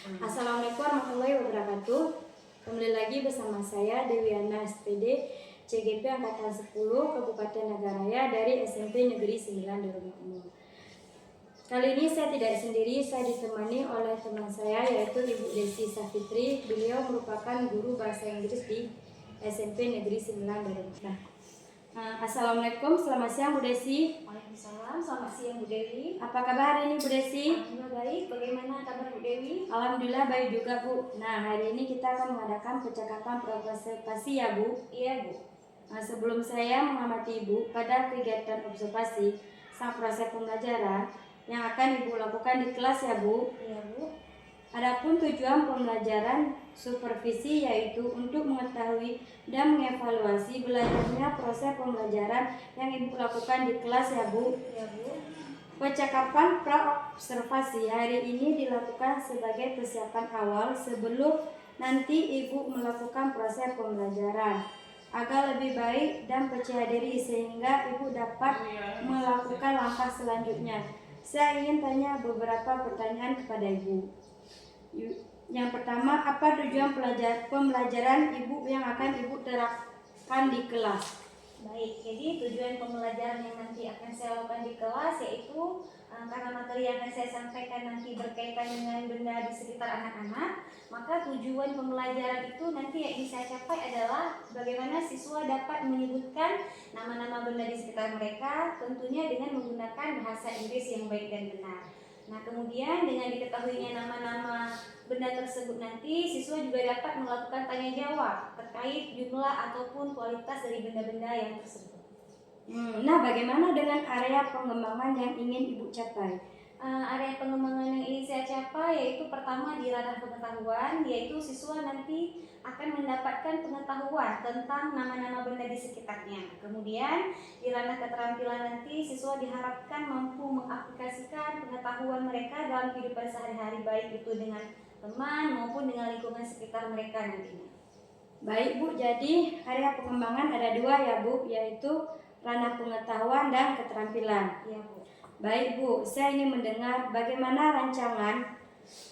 Assalamualaikum warahmatullahi wabarakatuh. Kembali lagi bersama saya Dewiana SPD CGP Angkatan 10 Kabupaten Nagaraya dari SMP Negeri 9 Darumukmur. Kali ini saya tidak sendiri, saya ditemani oleh teman saya yaitu Ibu Desi Safitri. Beliau merupakan guru bahasa Inggris di SMP Negeri 9 Darumukmur. Assalamualaikum, selamat siang Bu Desi. Waalaikumsalam, selamat siang Bu Dewi. Apa kabar hari ini Bu Desi? Alhamdulillah baik, bagaimana kabar Bu Dewi? Alhamdulillah baik juga Bu. Nah, hari ini kita akan mengadakan percakapan observasi ya Bu. Iya Bu. Nah, sebelum saya mengamati Ibu pada kegiatan observasi sang proses pembelajaran yang akan Ibu lakukan di kelas ya Bu. Iya Bu. Adapun tujuan pembelajaran supervisi yaitu untuk mengetahui dan mengevaluasi belajarnya proses pembelajaran yang Ibu lakukan di kelas ya Bu. Iya Bu. Percakapan pra-observasi hari ini dilakukan sebagai persiapan awal sebelum nanti Ibu melakukan proses pembelajaran agar lebih baik dan percaya diri sehingga Ibu dapat melakukan langkah selanjutnya. Saya ingin tanya beberapa pertanyaan kepada Ibu. Yang pertama, apa tujuan pembelajaran Ibu yang akan Ibu terapkan di kelas? Baik, jadi tujuan pembelajaran yang nanti akan saya lakukan di kelas yaitu karena materi yang akan saya sampaikan nanti berkaitan dengan benda di sekitar anak-anak, maka tujuan pembelajaran itu nanti yang ingin saya capai adalah bagaimana siswa dapat menyebutkan nama-nama benda di sekitar mereka, tentunya dengan menggunakan bahasa Inggris yang baik dan benar. Nah, kemudian dengan diketahuinya nama-nama benda tersebut nanti, siswa juga dapat melakukan tanya jawab terkait jumlah ataupun kualitas dari benda-benda yang tersebut. Nah, bagaimana dengan area pengembangan yang ingin Ibu capai? Area pengembangan yang ingin saya capai yaitu pertama di ranah pengetahuan, yaitu siswa nanti akan mendapatkan pengetahuan tentang nama-nama benda di sekitarnya. Kemudian di ranah keterampilan nanti siswa diharapkan mampu mengaplikasikan pengetahuan mereka dalam kehidupan sehari-hari, baik itu dengan teman maupun dengan lingkungan sekitar mereka nantinya. Baik Bu, jadi area pengembangan ada dua ya Bu, yaitu ranah pengetahuan dan keterampilan. Iya Bu. Baik Bu, saya ingin mendengar bagaimana rancangan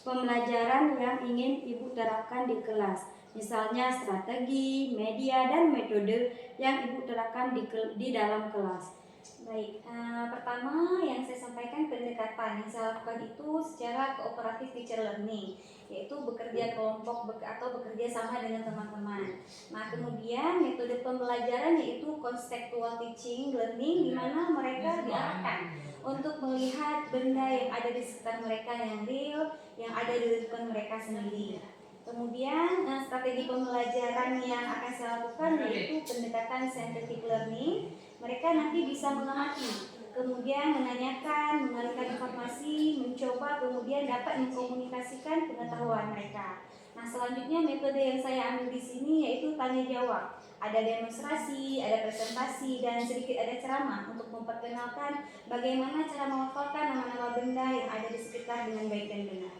pembelajaran yang ingin Ibu terapkan di kelas. Misalnya strategi, media, dan metode yang Ibu terapkan di dalam kelas. Baik, pertama yang saya sampaikan pendekatan yang saya lakukan itu secara kooperatif teacher learning, yaitu bekerja kelompok atau bekerja sama dengan teman-teman. Nah, kemudian metode pembelajaran yaitu conceptual teaching learning, di mana mereka diarahkan untuk melihat benda yang ada di sekitar mereka yang real, yang ada di lingkungan mereka sendiri. Kemudian strategi pembelajaran yang akan saya lakukan yaitu pendekatan scientific learning. Mereka nanti bisa mengamati, kemudian menanyakan, mengalihkan informasi, mencoba, kemudian dapat mengkomunikasikan pengetahuan mereka. Nah, selanjutnya metode yang saya ambil di sini yaitu tanya jawab. Ada demonstrasi, ada presentasi, dan sedikit ada ceramah untuk memperkenalkan bagaimana cara menghafalkan nama-nama benda yang ada di sekitar dengan baik dan benar.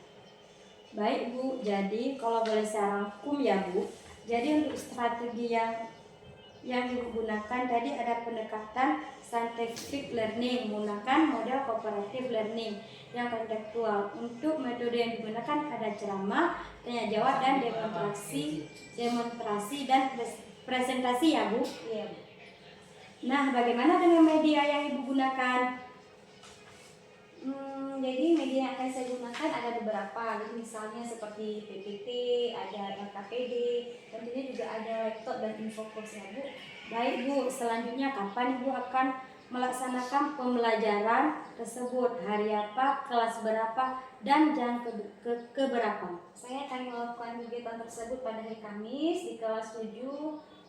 Baik Bu, jadi kalau boleh saya rangkum ya Bu, jadi untuk strategi yang Ibu gunakan tadi ada pendekatan scientific learning menggunakan model cooperative learning yang kontekstual. Untuk metode yang digunakan ada ceramah, tanya jawab, dan demonstrasi dan presentasi ya Bu. Iya. Nah, bagaimana dengan media yang Ibu gunakan? Jadi media yang akan saya gunakan ada beberapa, jadi misalnya seperti PPT, ada LKPD, tentunya juga ada laptop dan infocus ya Bu. Baik Bu, selanjutnya kapan Ibu akan melaksanakan pembelajaran tersebut? Hari apa, kelas berapa, dan jam keberapa? Saya akan melakukan kegiatan tersebut pada hari Kamis di kelas 7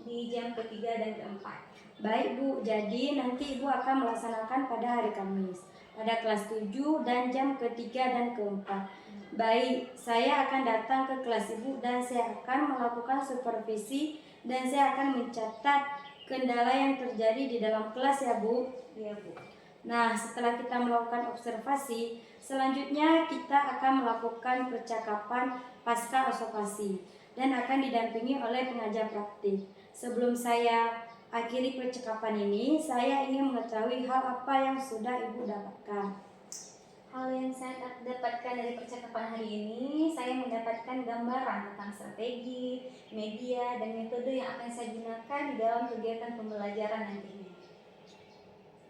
di jam ketiga dan keempat. Baik Bu, jadi nanti Ibu akan melaksanakan pada hari Kamis pada kelas 7 dan jam ketiga dan keempat. Baik, saya akan datang ke kelas Ibu dan saya akan melakukan supervisi dan saya akan mencatat kendala yang terjadi di dalam kelas ya Bu. Iya Bu. Nah, setelah kita melakukan observasi, selanjutnya kita akan melakukan percakapan pasca observasi dan akan didampingi oleh pengajar praktik. Sebelum saya akhiri percakapan ini, saya ingin mengetahui hal apa yang sudah Ibu dapatkan. Hal yang saya dapatkan dari percakapan hari ini, saya mendapatkan gambaran tentang strategi, media, dan metode yang akan saya gunakan di dalam kegiatan pembelajaran nantinya.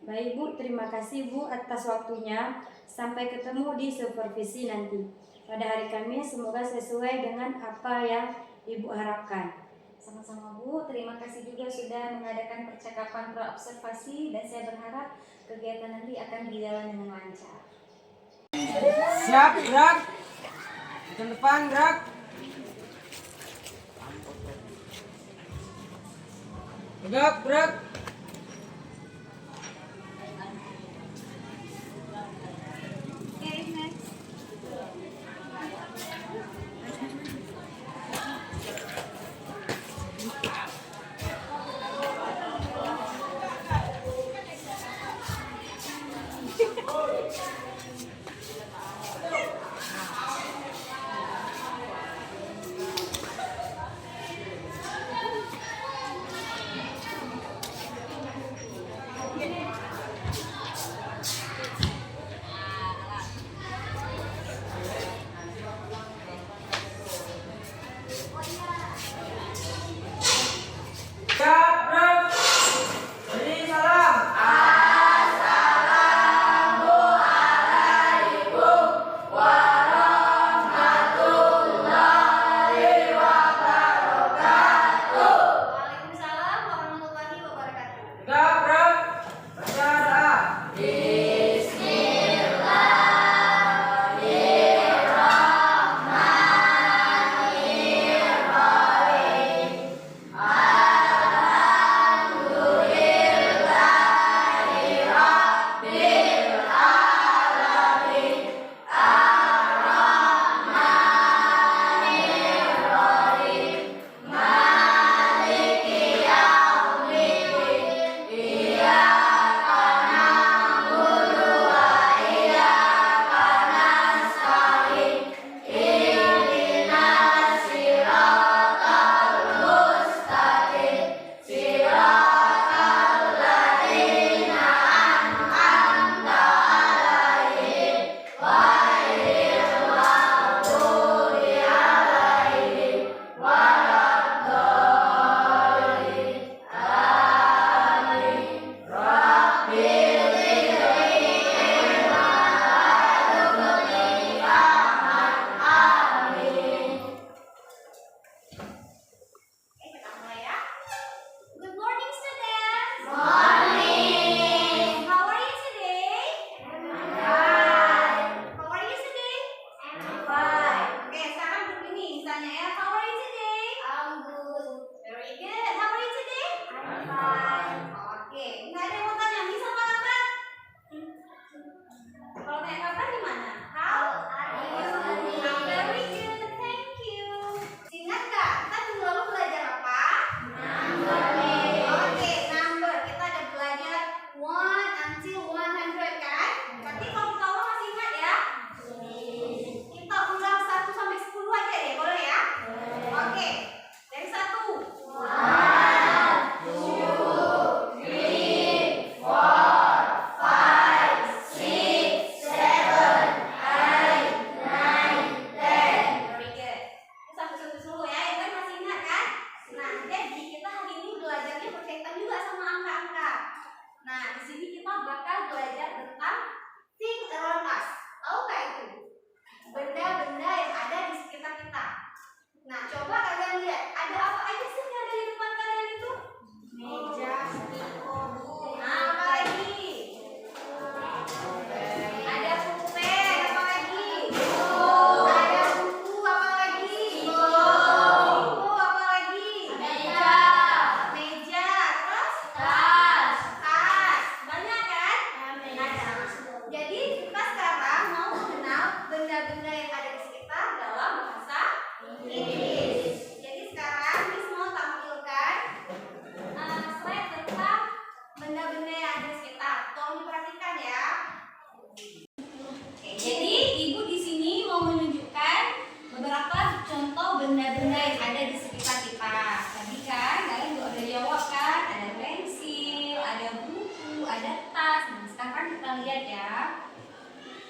Baik Bu, terima kasih Bu atas waktunya. Sampai ketemu di supervisi nanti. Pada hari Kamis, semoga sesuai dengan apa yang Ibu harapkan. Sama-sama Bu, terima kasih juga sudah mengadakan percakapan pra-observasi dan saya berharap kegiatan nanti akan berjalan dengan lancar. Siap, gerak. Ke depan, gerak. Tegak, gerak.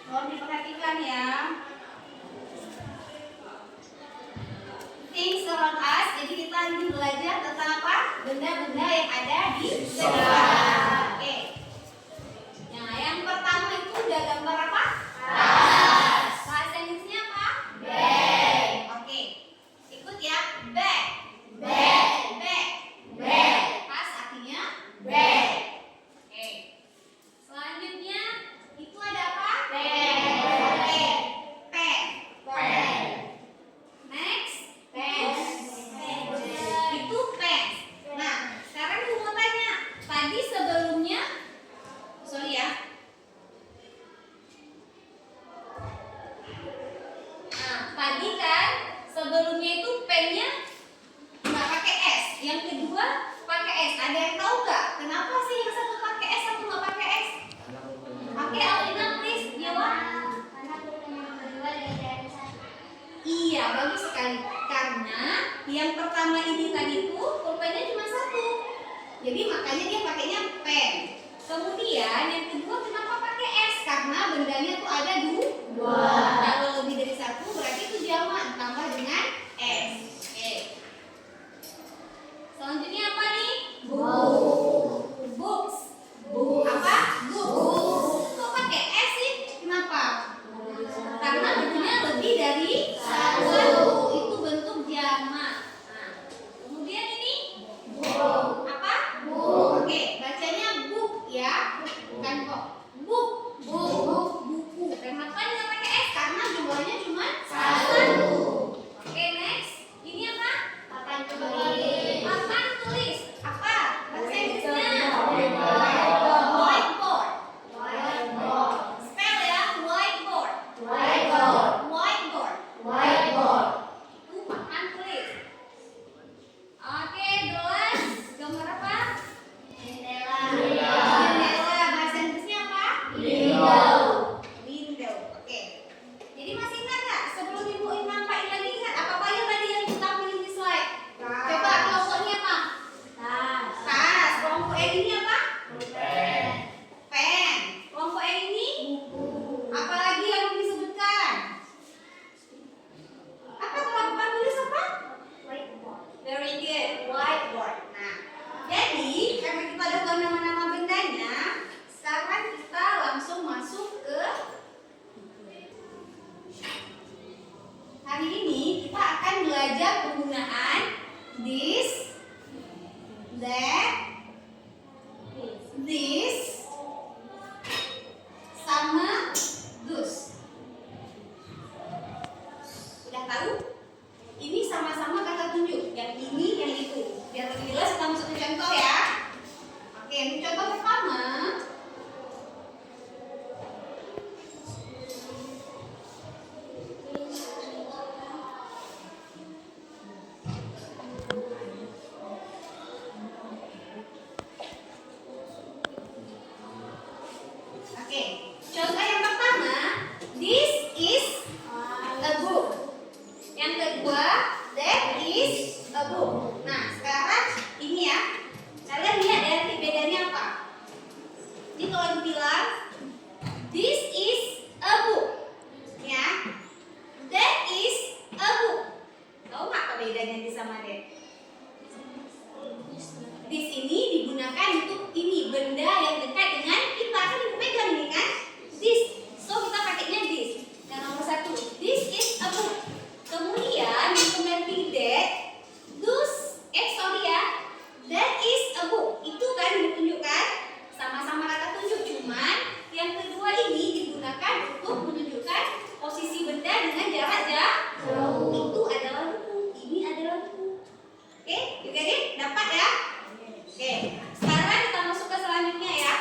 Mohon diperhatikan ya. Things around us. Jadi kita lagi belajar tentang apa? Benda-benda yang ada di sekitar. Oke. Nah, yang pertama itu udah gambar apa? Tas. Bahasa Inggrisnya apa? Bag. Oke. Ikut ya. Bag. Bag. Bag. Bag. Tas artinya bag. Oke. Selanjutnya itu ada apa? Pen. Pen. Pen. Pen. Next. Pen. Itu pen. Nah, sekarang aku mau tanya. Tadi sebelumnya, sorry ya. Nah, tadi kan sebelumnya itu pennya nggak pakai S. Yang kedua pakai S. Ada yang tahu nggak? Kenapa sih yang satu pakai S, satu nggak pakai S? Oke, Alina please jawab. Iya, bagus sekali. Karena yang pertama ini tadi itu pulpennya cuma satu. Jadi makanya dia pakainya pen. Kemudian yang kedua kenapa pakai S? Karena bendanya tuh ada dua. Kalau lebih dari satu berarti itu jamak tambah dengan S. Oke. Selanjutnya apa nih? Books. Apa? Books. Kok pakai S sih? Kenapa? Karena bentuknya lebih dari satu. Itu bentuk jamak. Nah, kemudian ini apa? Oke, bacanya book ya, bukan kok. Book. Buku. Kenapa nggak pakai S? Karena jumlahnya cuma satu. Oke, next. Ini apa? Papan tulis. Papan tulis. Apa? Bahasa Inggrisnya? Whiteboard. Spell ya, whiteboard. Whiteboard. Itu papan tulis. Oke, gelas. Gambar apa? Jendela. Bahasa Inggrisnya apa? Window. Oke. Jadi masih ingat nggak? Sebelum ibu nampain lagi ingat apa yang tadi yang ditampilin di slide? Coba kelompoknya apa? Tas. Kelompok yang ini apa? Pen. Kelompok yang ini? Apa lagi yang belum disebutkan? Apa kalau papan tulis apa? Very good. Whiteboard. Nah, jadi karena kita udah tahu nama-nama bendanya, sekarang kita langsung masuk ke hari ini kita akan belajar penggunaan this, that, this, sama those. Udah tahu? Ini sama-sama kata tunjuk. Yang ini, yang itu. Biar lebih jelas kita masuk ke contoh ya. Oke, untuk contoh pertama. Oke, contoh yang pertama, this is a book. Yang kedua, that is a book. Nah, sekarang ini ya, kalian lihat ya bedanya apa? Ini kalau dibilang, this is a book, ya, that is a book. Tahu nggak apa bedanya this sama that? This ini digunakan untuk ini benda yang dekat dengan kita kan ibu pegang ini kan this, so kita pakainya this. Yang nomor satu, this is a book. Kemudian yang pengganti that, that is a book. Itu kan menunjukkan sama-sama kata tunjuk, cuman yang kedua ini digunakan untuk menunjukkan posisi benda dengan jarak jauh. Itu adalah buku, ini adalah buku. Oke, you get it? Dapat ya? Oke, sekarang kita masuk ke selanjutnya ya.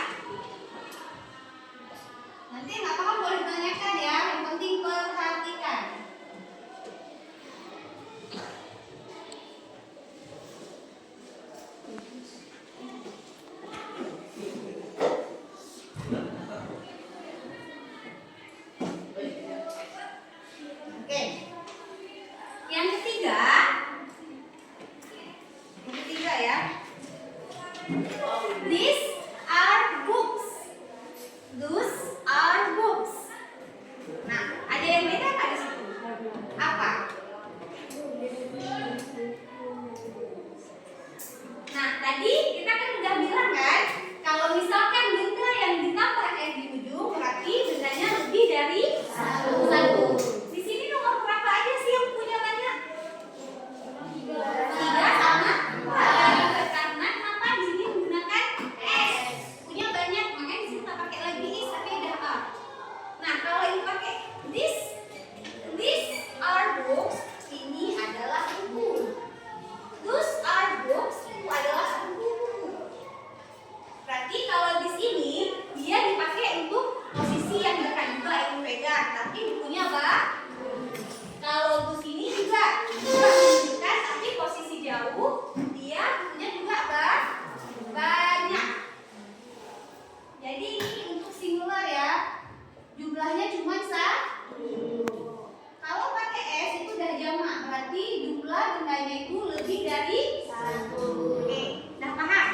berarti jumlah bendanya itu lebih dari 1. Oke, nah paham?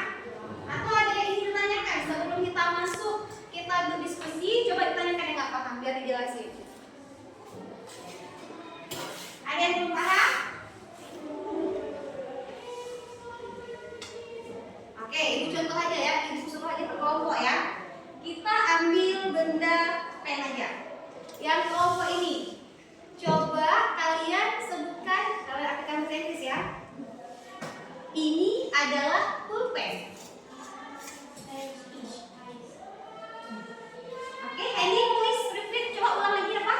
Atau ada yang ingin ditanyakan sebelum kita masuk, kita berdiskusi, coba ditanyakan yang nggak paham, biar dijelasin. Ada yang belum paham? Oke, ibu contoh aja ya, ibu suruh aja ke kelompok ya. Kita ambil benda pen aja. Yang kelompok ini, coba kalian sebutkan, kalian artikan bahasa Inggris ya. Ini adalah pulpen. Oke, Henny please repeat, coba ulang lagi apa?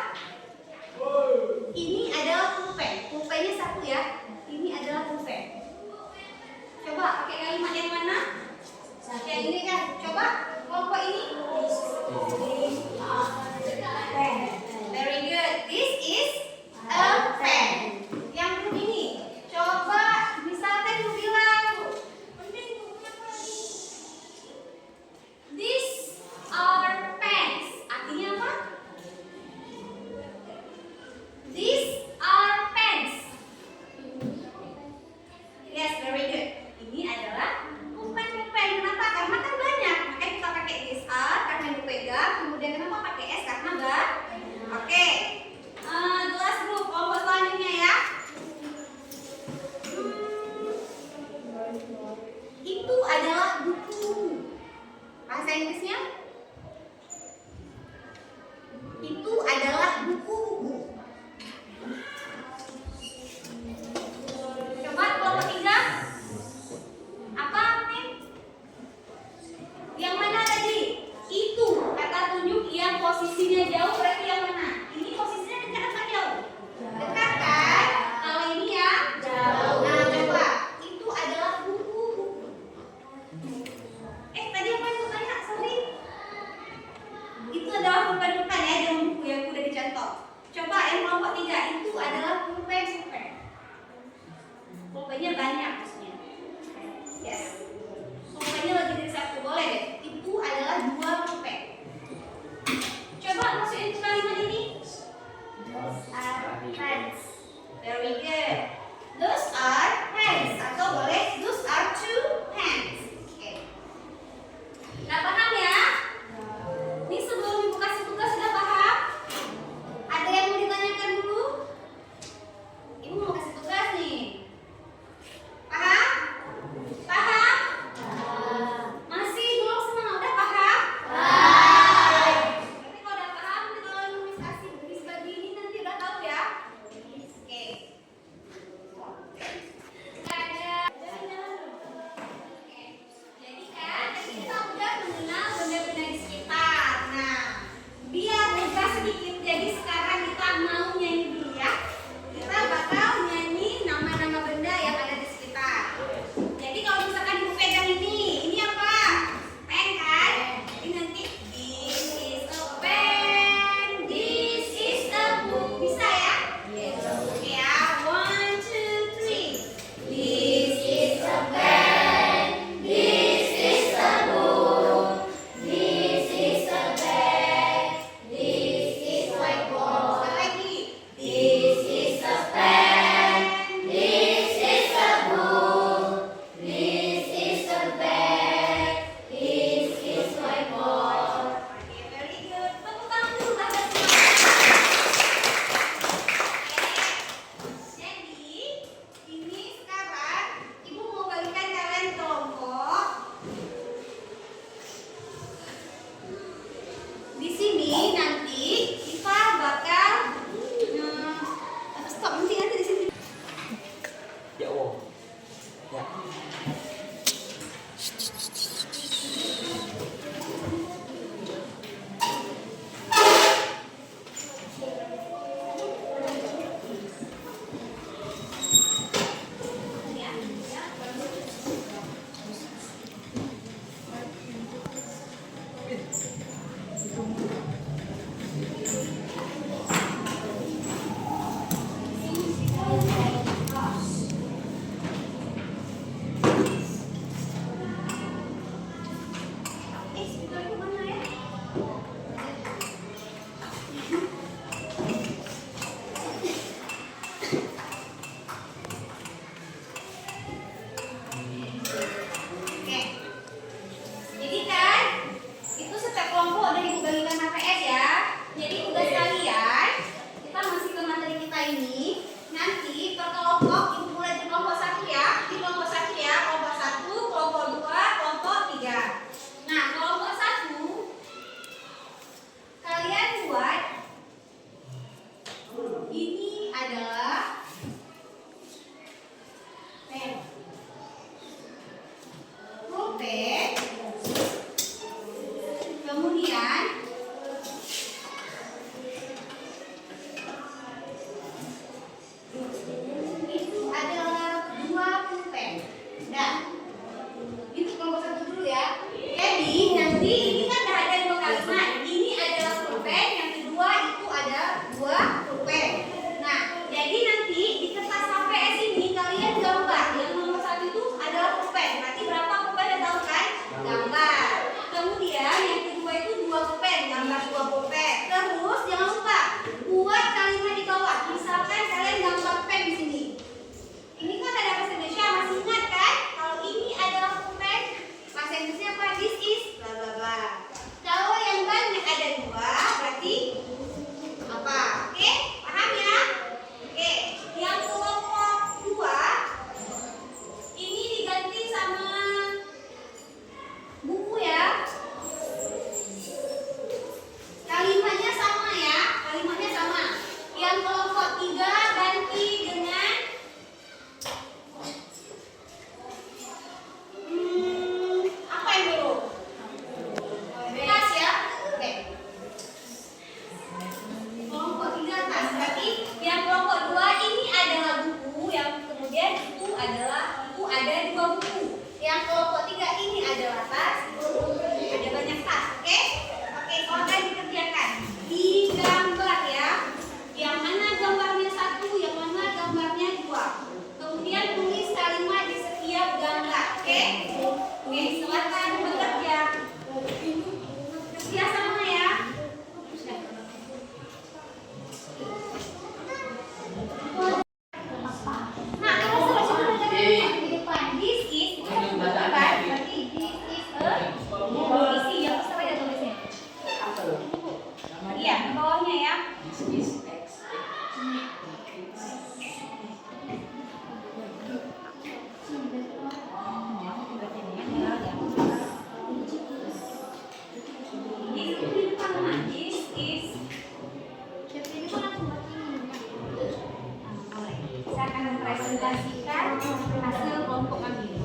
mempresentasikan hasil kelompok kami.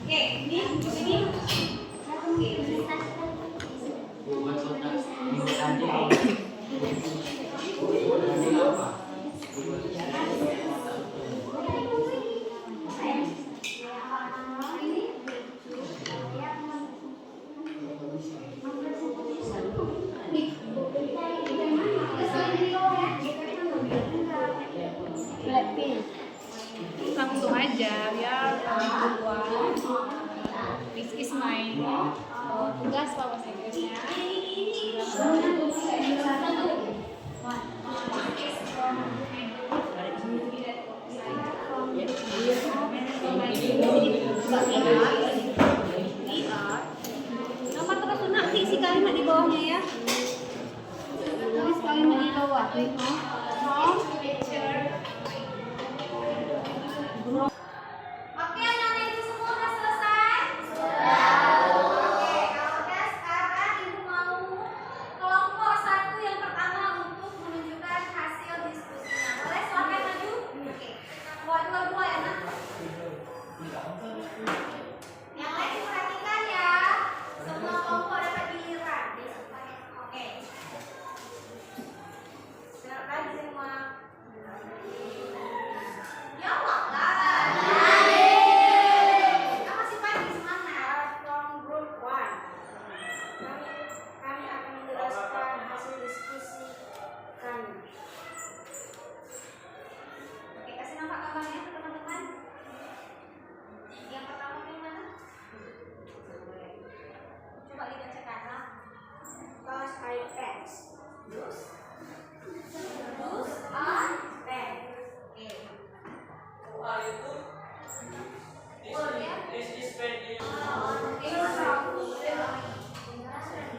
Oke, ini. Langsung aja ya, kedua this is my tugas bahasa Inggrisnya. Nama terus nanti isi kalimat di bawahnya ya. Tulis kalimat di bawah. Oke, anak ibu semua udah selesai? Sudah. Oke, kalau udah sekarang ibu mau kelompok 1 yang pertama untuk menunjukkan hasil diskusinya. Boleh silakan maju? Oke. Dua-dua ya, Nak. Yang lain diperhatikan ya. Semua kelompok dapat giliran. Oke. Silakan semua. Jawablah. Masih pagi semangat. From group 1. Kami akan menjelaskan hasil diskusi kami. Oke, kasih nampak gambarnya teman-teman. Yang pertama yang mana? Coba dibacakan lah. Those are pens. Those are pens. Oke.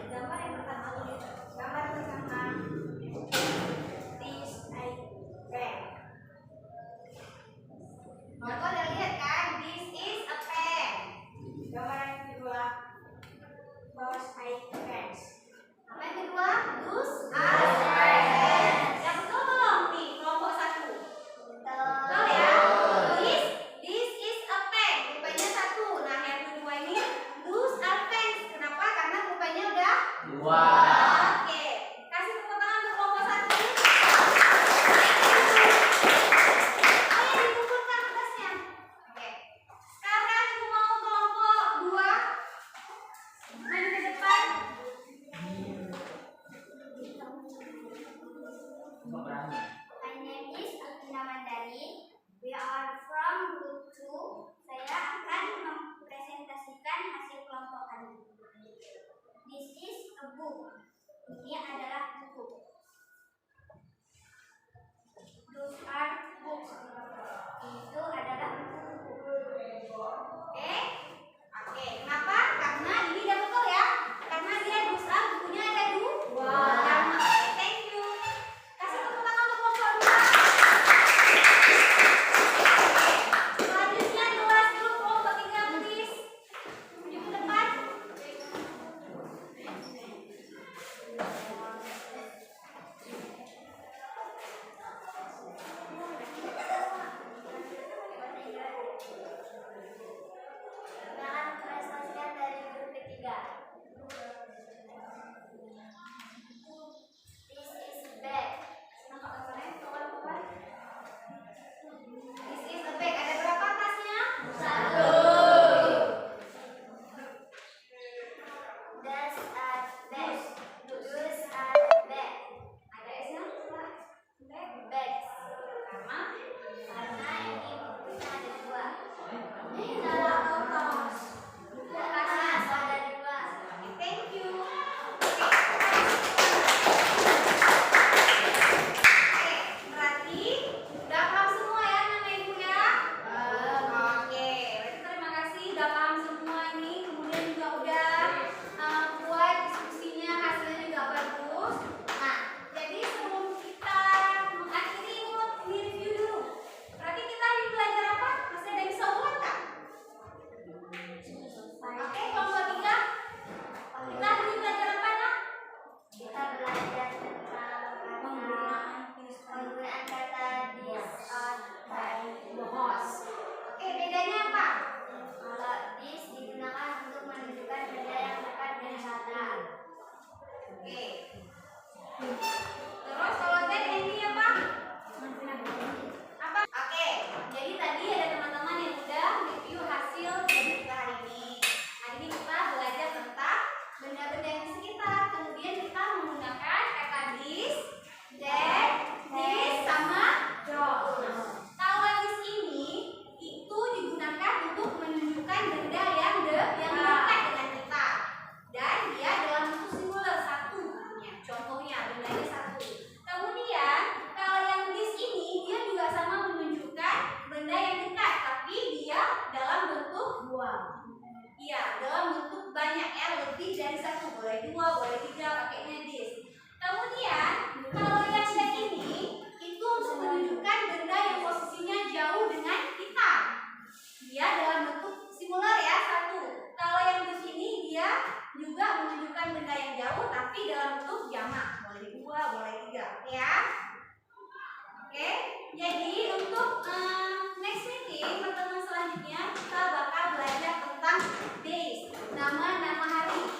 Gambar yang pertama. Gambar pertama. This I pen. Aku udah lihat kan? This is a pen. Gambar yang kedua. Those are pens. Apa yang kedua? Those are pens. Yang betul belum nih kelompok 1? Betul ya? This is a pen. Rupanya 1. Nah yang kedua ini those are pens. Kenapa? Karena rupanya udah 2. Oke. Kasih tepuk tangan untuk kelompok 1. Oh ya, dikumpulkan tugasnya. Oke. Sekarang ibu mau kelompok 2. Maju ke depan. My name is Alvina Mandani. We are from Group 2. Saya akan mempresentasikan hasil kelompok kami. This is a book. Ini adalah buku. Those are books. Itu adalah buku-buku. Oke. Oke. Kenapa? Karena ini udah betul ya. Karena dia dosa bukunya ada 2. Oke, thank you. Kasih tepuk tangan untuk kelompok 2. Selanjutnya kelas grup kelompok 3 please. Maju ke depan. Dengan keresahan dari grup ketiga. This is bag. Nampak gambarnya? Kawan-kawan. This is a bag. Ada berapa tasnya? 1. Those are bags. Those are bags. Ada S-nya? Bag. Bags. Karena Karena ini bukunya ada 2. ini adalah tas. Karena ada 2. Oke, thank you. Oke, berarti udah paham semua ya nama ibu ya? Oke, berarti terima kasih udah paham semua ini. Kemudian juga udah buat diskusinya, hasilnya juga bagus. Nah, jadi sebelum kita mengakhiri, ibu mau review dulu. Jadi untuk next meeting pertemuan selanjutnya kita bakal belajar tentang days, nama-nama hari.